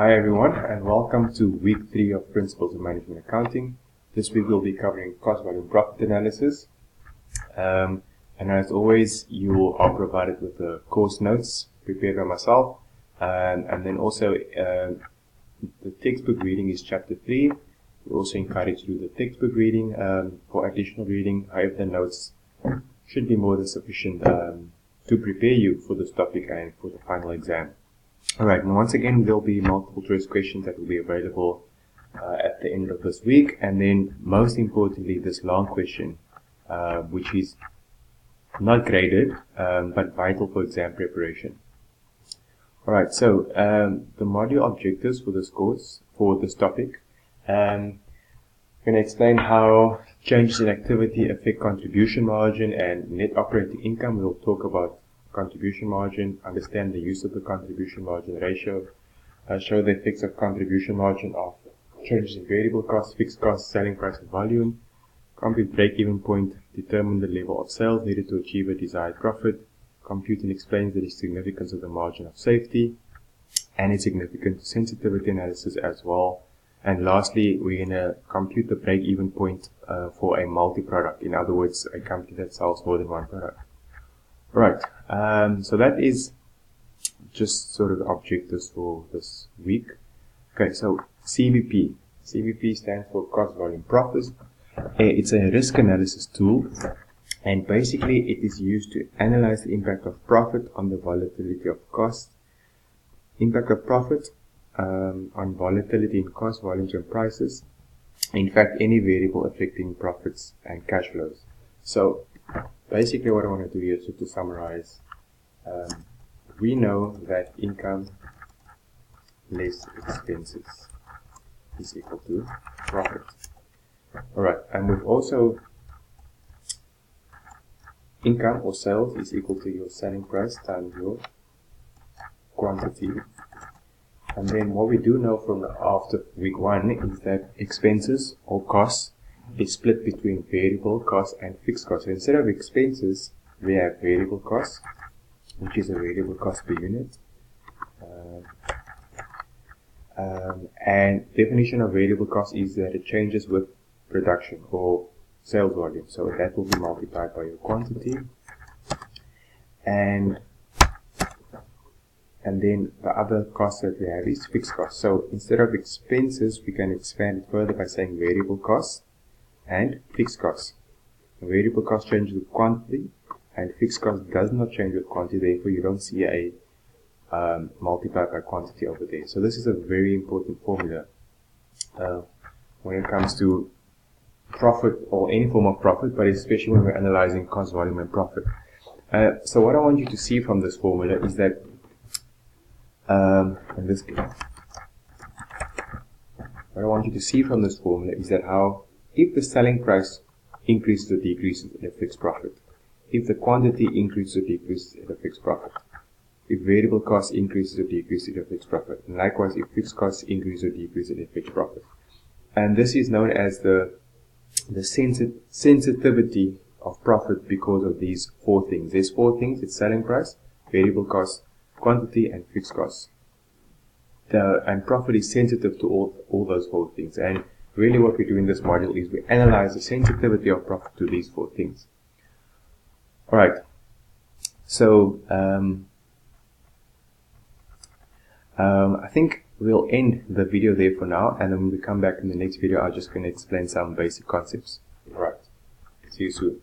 Hi everyone, and welcome to week 3 of Principles of Management Accounting. This week we'll be covering cost volume profit analysis. And as always, you are provided with the course notes prepared by myself. And then also the textbook reading is chapter 3. We also encourage you to do the textbook reading for additional reading. However, the notes should be more than sufficient to prepare you for this topic and for the final exam. Alright, and once again, there'll be multiple choice questions that will be available at the end of this week, and then most importantly, this long question, which is not graded, but vital for exam preparation. Alright, so the module objectives for this course, for this topic, I'm going to explain how changes in activity affect contribution margin and net operating income. We'll talk about contribution margin, understand the use of the contribution margin ratio, show the effects of contribution margin of changes in variable costs, fixed costs, selling price and volume, compute break-even point, determine the level of sales needed to achieve a desired profit, compute and explain the significance of the margin of safety and its significant sensitivity analysis as well. And lastly, we're going to compute the break-even point for a multi-product, in other words, a company that sells more than one product. Right, so that is just sort of the objectives for this week. Okay, so CVP. CVP stands for cost volume profit. It's a risk analysis tool, and basically it is used to analyze the impact of profit on the volatility of cost, impact of profit on volatility in cost, volumes and prices. In fact, any variable affecting profits and cash flows. So basically what I want to do here is to summarize. We know that income less expenses is equal to profit. Alright, and we've also income or sales is equal to your selling price times your quantity. And then what we do know from after week 1 is that expenses or costs is split between variable costs and fixed costs. So instead of expenses, we have variable costs, which is a variable cost per unit. And definition of variable cost is that it changes with production or sales volume. So that will be multiplied by your quantity. And then the other cost that we have is fixed costs. So instead of expenses, we can expand it further by saying variable costs and fixed costs. The variable cost changes with quantity, and fixed cost does not change with quantity. Therefore, you don't see a multiplied by quantity over there. So this is a very important formula when it comes to profit or any form of profit, but especially when we're analyzing cost, volume, and profit. So what I want you to see from this formula is that how if the selling price increases or decreases, it affects profit. If the quantity increases or decreases, it affects profit. If variable costs increases or decreases, it affects profit. And likewise, if fixed costs increase or decrease, it affects profit. And this is known as the sensitivity of profit because of these 4 things. There's 4 things. It's selling price, variable costs, quantity, and fixed costs. And profit is sensitive to all those 4 things. And really what we do in this module is we analyze the sensitivity of profit to these 4 things. Alright, so I think we'll end the video there for now, and then when we come back in the next video, I'm just going to explain some basic concepts. Alright, see you soon.